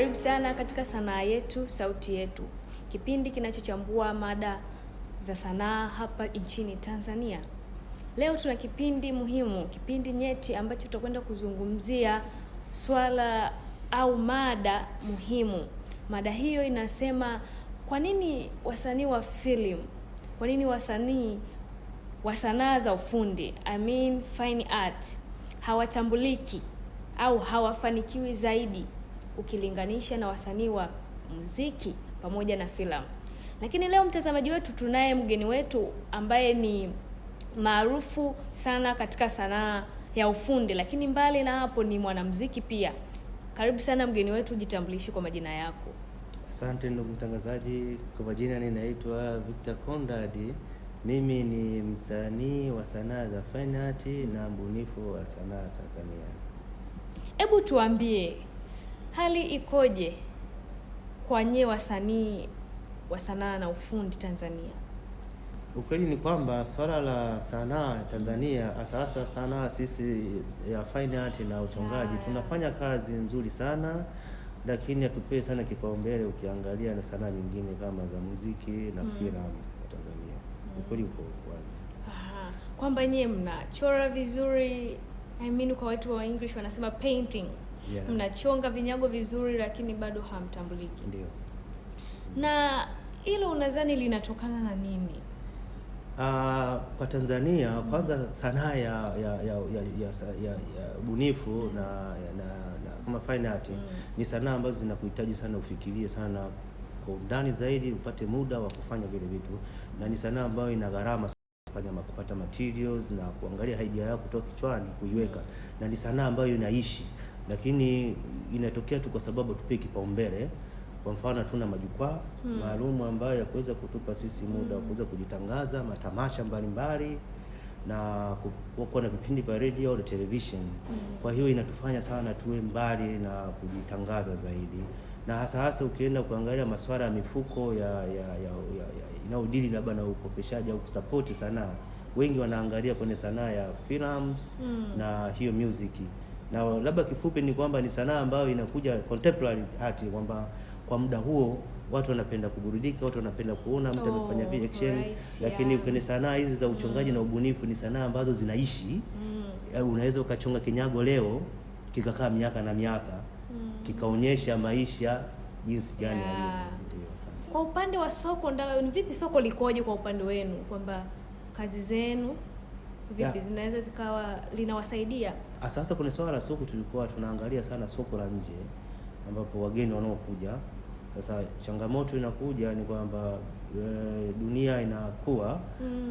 Karibu sana katika Sanaa Yetu Sauti Yetu, kipindi kinachochambua mada za sanaa hapa nchini Tanzania. Leo tuna kipindi muhimu, kipindi nyeti ambacho tutakwenda kuzungumzia swala au mada muhimu. Mada hiyo inasema, kwa nini wasanii wa film, kwa nini wasanii wa sanaa za ufundi, fine art, hawatambuliki au hawafanikiwi zaidi ukilinganisha na wasanii wa muziki pamoja na filamu. Lakini leo mtazamaji wetu, tunaye mgeni wetu ambaye ni maarufu sana katika sanaa ya ufundi, lakini mbali na hapo ni mwanamuziki pia. Karibu sana mgeni wetu, jitambulishi kwa majina yako. Asante ndugu mtangazaji, kwa majina ninaitwa Victor Conrad. Mimi ni msanii wa sanaa za fine art na mbunifu wa sanaa Tanzania. Hebu tuambie, hali ikoje kwa nyie wasanii wa sanaa na ufundi Tanzania? Ukweli ni kwamba swala la sanaa Tanzania, hasa sanaa sisi ya fine art na uchongaji, tunafanya kazi nzuri sana, lakini hatupei sana kipaumbele ukiangalia na sanaa nyingine kama za muziki na filamu wa Tanzania. Ukweli uko wazi. Kwamba nyie mnachora vizuri, kwa watu wa English wanasema painting. Yeah. Mnachonga vinyago vizuri, lakini bado hamtambuliki. Ndio. Na hilo unadhani linatokana na nini? Kwa Tanzania kwanza sanaa ya ubunifu na kama fine art ni sanaa ambazo zinakuhitaji sana ufikirie sana kwa undani zaidi, upate muda wa kufanya vile vitu, na ni sanaa ambayo ina gharama kupata materials na kuangalia idea yako kutoka kichwani kuiweka, na ni sanaa ambayo inaishi, lakini inatokea tu kwa sababu tupe kipaumbele. Kwa mfano tuna majukwaa maalum ambayo ya kuweza kutupa sisi muda wa kuweza kujitangaza, matamasha mbalimbali na kuwa na vipindi vya radio na television. Kwa hiyo inatufanya sana tuwe mbali na kujitangaza zaidi, na hasa ukienda kuangalia masuala ya mifuko ya inaodili labda na ukopeshaji au kusupport sanaa, wengi wanaangalia kwenye sanaa ya films na hiyo music. Na labda kifupi ni kwamba ni sanaa ambayo inakuja contemporary art, kwamba kwa muda huo watu wanapenda kuburudika, watu wanapenda kuona mtu amefanya action, lakini kwenye sanaa hizi za uchongaji na ubunifu ni sanaa ambazo zinaishi. Unaweza ukachonga kinyago leo kikakaa miaka na miaka kikaonyesha maisha jinsi gani yalivyo. Kwa upande wa soko, ni vipi soko likoje kwa upande wenu, kwamba kazi zenu vipi zinaweza zikawa linawasaidia? Sasa kuna swala la soko, tulikuwa tunaangalia sana soko la nje ambapo wageni wanaokuja. Sasa changamoto inakuja ni kwamba dunia inakuwa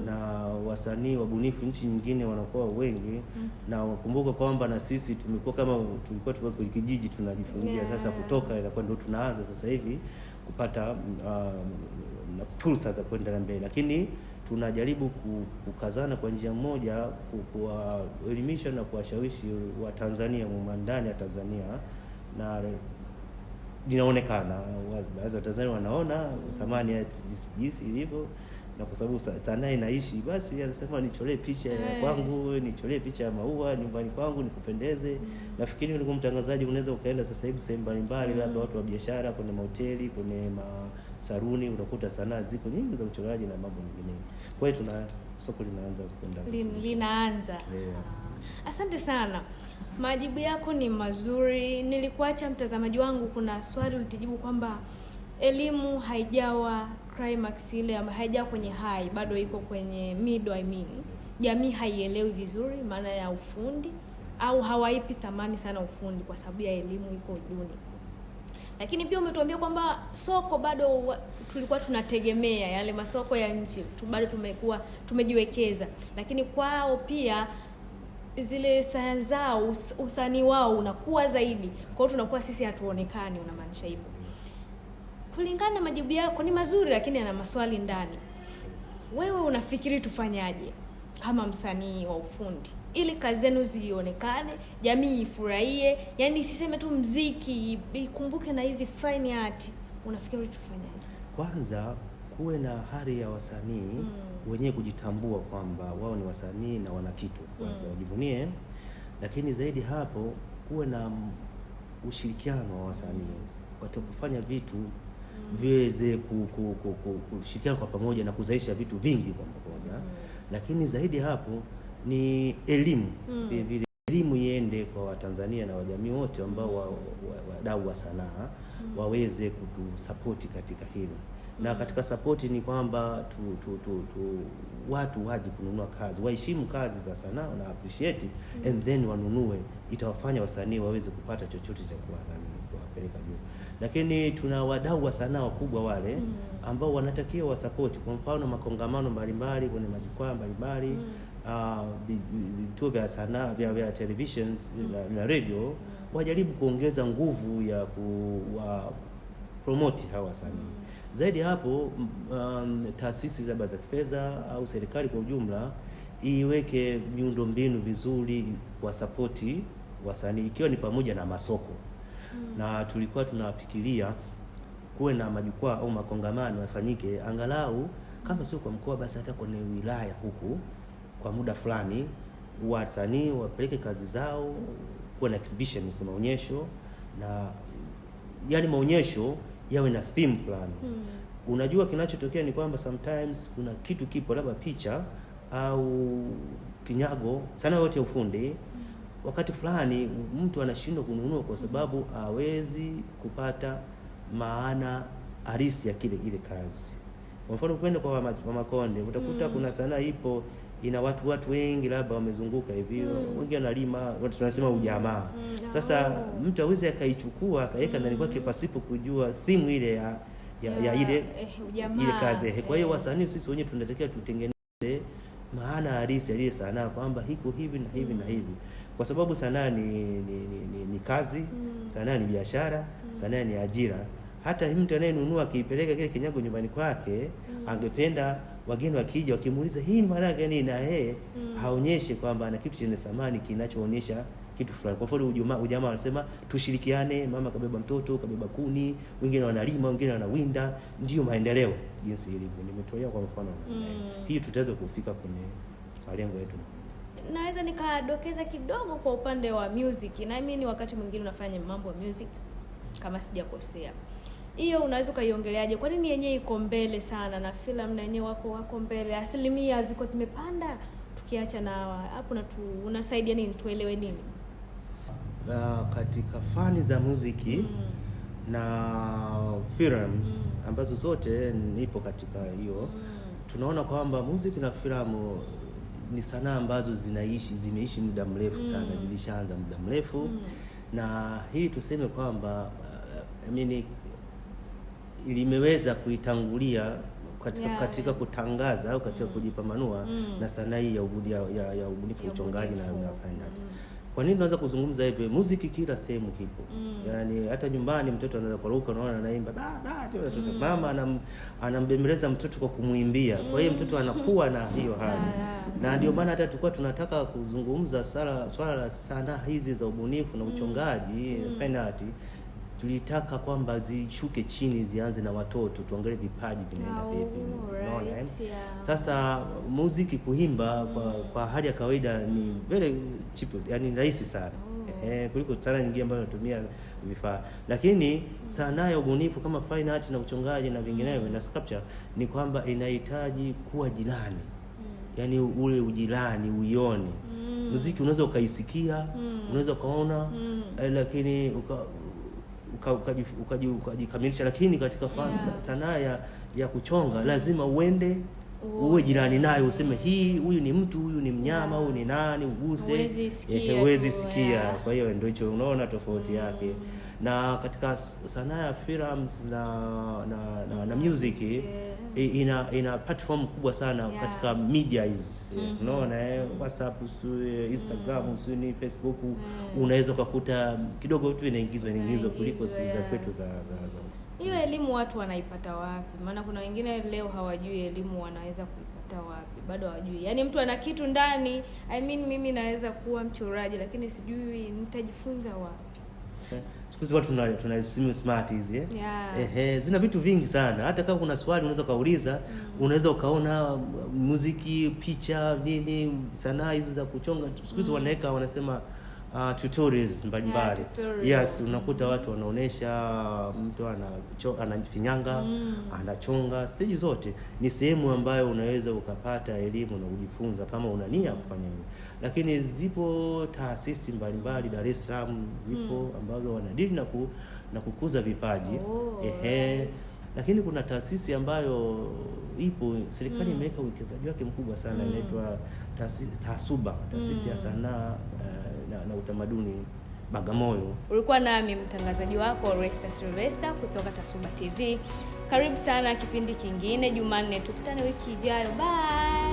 na wasanii wabunifu nchi nyingine wanakuwa wengi, na wakumbuka kwamba na sisi tulikuwa tuko kijiji tunajifungia. Sasa kutoka inakuwa ndio tunaanza sasa hivi kupata na fursa za kwenda mbele, lakini tunajaribu kukazana kwa njia moja kuwaelimisha na kuwashawishi wa Tanzania ndani ya Tanzania, na linaonekana baadhi wa Tanzania wanaona thamani ya jinsi ilivyo, na kwa sababu sanaa inaishi, basi anasema nicholee picha ya kwangu, nicholee picha ya maua nyumbani kwangu nikupendeze. Nafikiri ndugu mtangazaji, unaweza ukaenda sasa hivi sehemu mbalimbali, labda watu wa biashara, kwenye mahoteli, kwenye masaruni, unakuta sanaa ziko nyingi za uchoraji na mambo mengine. Kwa hiyo soko linaanza kwenda linaanza. Asante sana, majibu yako ni mazuri. Nilikuacha mtazamaji wangu, kuna swali ulitijibu kwamba elimu haijawa climax ile, ama haijawa kwenye high, bado iko kwenye middle. Jamii haielewi vizuri maana ya ufundi, au hawaipi thamani sana ufundi kwa sababu ya elimu iko duni. Lakini pia umetuambia kwamba soko bado tulikuwa tunategemea yale masoko ya nje, bado tumejiwekeza, lakini kwao pia zile sanaa zao, usanii wao unakuwa zaidi, kwa hiyo tunakuwa sisi hatuonekani. Unamaanisha hivyo? Kulingana na majibu yako ni mazuri, lakini yana maswali ndani. Wewe unafikiri tufanyaje kama msanii wa ufundi ili kazi zenu zionekane, jamii ifurahie, yani siseme tu muziki, ikumbuke na hizi fine art? Unafikiri tufanyaje? Kwanza kuwe na hali ya wasanii wenyewe kujitambua kwamba wao ni wasanii na wana kitu, kwanza wajivunie, lakini zaidi hapo kuwe na ushirikiano wa wasanii. katika kufanya vitu viweze kushirikiana kwa pamoja na kuzalisha vitu vingi kwa pamoja. Lakini zaidi hapo ni elimu. Vile elimu iende kwa Watanzania na wajamii wote ambao wadau wa sanaa waweze kutusapoti katika hilo. Na katika sapoti ni kwamba watu waje kununua kazi, waheshimu kazi za sanaa na appreciate and then wanunue. Itawafanya wasanii waweze kupata chochote cha kuwapeleka juu. Lakini tuna wadau wa sanaa wakubwa wale ambao wanatakiwa wasapoti. Kwa mfano makongamano mbalimbali kwenye majukwaa mbalimbali, vituo vya sanaa vya television na radio wajaribu kuongeza nguvu ya promote hawa wasanii. Zaidi hapo taasisi za kifedha au serikali kwa ujumla iweke miundombinu vizuri kwa sapoti wasanii, ikiwa ni pamoja na masoko. Na tulikuwa tunafikiria kuwe na majukwaa au makongamano yafanyike angalau kama sio kwa mkoa basi hata kwenye wilaya huku kwa muda fulani, wasanii wapeleke kazi zao, kuwe na exhibitions, maonyesho, na yale maonyesho yawe na theme fulani. Unajua kinachotokea ni kwamba sometimes kuna kitu kipo, labda picha au kinyago, sana yote ufundi, wakati fulani mtu anashindwa kununua kwa sababu hawezi kupata maana halisi ya ile kazi. Kwa mfano kwenda kwa Makonde utakuta kuna sanaa ipo ina watu wengi labda wamezunguka hivi, wengi wanalima, watu tunasema ujamaa. Sasa mtu aweze akaichukua akaweka ndani kwake pasipo kujua theme ile ya ile kazi. Kwa hiyo wasanii sisi wenyewe tunatakiwa tutengeneze maana halisi ya ile sanaa kwamba hiko hivi na hivi na hivi, kwa sababu sanaa ni kazi, sanaa ni biashara, sanaa ni ajira. Hata mtu anayenunua akipeleka kile kinyago nyumbani kwake, angependa wageni wakija wakimuuliza hii ni maana gani, na haonyeshe kwamba ana kitu chenye thamani kinachoonyesha kitu fulani. Kwa mfano ujamaa wanasema tushirikiane, mama kabeba mtoto, kabeba kuni, wengine wanalima, wengine wanawinda, ndio maendeleo jinsi ilivyo. Nimetolea kwa mfano hii, tutaweza kufika kwenye malengo yetu. Naweza nikadokeza kidogo kwa upande wa music, na mimi wakati mwingine unafanya mambo ya music kama sijakosea. Hiyo unaweza kaiongeleaje? Kwa nini yenyewe iko mbele sana na filamu na yenyewe wako mbele? Asilimia ziko zimepanda, tukiacha na hapo, na unasaidia nini tuelewe nini? Katika fani za muziki na films ambazo zote nipo katika hiyo, tunaona kwamba muziki na filamu ni sanaa ambazo zimeishi muda mrefu sana, zilishaanza muda mrefu. Na hii tuseme kwamba limeweza kuitangulia katika kutangaza au katika kujipambanua na sanaa hii ya ubunifu, uchongaji na fine art. Kwa nini tunaweza kuzungumza hivi? Muziki kila sehemu kipo. Yaani hata nyumbani mtoto anaweza kuruka, unaona anaimba mama anambembeleza mtoto kwa kumuimbia. Kwa hiyo mtoto anakuwa na hiyo hali. Na ndio maana hata tulikuwa tunataka kuzungumza swala la sanaa hizi za ubunifu na uchongaji, fine art. Tulitaka kwamba zishuke chini, zianze na watoto, tuangalie vipaji vinaenda vipi. Unaona? Sasa muziki kuimba kwa hali ya kawaida ni very cheap, yani rahisi sana. Kuliko sanaa nyingine ambayo inatumia vifaa. Lakini sanaa ya ubunifu kama fine art na uchongaji na vinginevyo na sculpture ni kwamba inahitaji kuwa jirani. Yaani ule ujirani uione. Muziki unaweza ukaisikia, unaweza ukaona, lakini ukajikamilisha. Lakini katika sanaa ya kuchonga lazima uende uwe jirani naye, useme huyu ni mtu, huyu ni mnyama, huyu ni nani, uguse, huwezi sikia. Kwa hiyo ndio hicho unaona tofauti yake. Na katika sanaa ya films na music ina platform kubwa sana katika media unaona, WhatsApp, Instagram, Facebook, unaweza kukuta kidogo tu inaingizwa kuliko za kwetu za hiyo. Elimu watu wanaipata wapi? Maana kuna wengine leo hawajui elimu wanaweza kuipata wapi, bado hawajui. Yaani mtu ana kitu ndani, mimi naweza kuwa mchoraji lakini sijui nitajifunza wapi. Siku hizi watu tuna simu smart hizi zina vitu vingi sana. Hata kama kuna swali unaweza kauliza, unaweza ukaona muziki, picha, nini, sanaa hizo za kuchonga. Siku hizi wanaweka, wanasema tutorials mbalimbali. tutorials. Yes, unakuta watu wanaonesha mtu anafinyanga, anachonga, stage zote ni sehemu ambayo unaweza ukapata elimu na kujifunza kama una nia kufanya hivyo. Lakini zipo taasisi mbalimbali Dar es Salaam zipo ambazo wanadili na kukuza vipaji. Right. Lakini kuna taasisi ambayo ipo serikali imeweka uwekezaji wake mkubwa sana, inaitwa Tasuba, taasisi ya sanaa na utamaduni Bagamoyo. Ulikuwa nami mtangazaji wako Oresta Sylvester kutoka Tasuba TV. Karibu sana kipindi kingine Jumanne, tukutane wiki ijayo. Bye.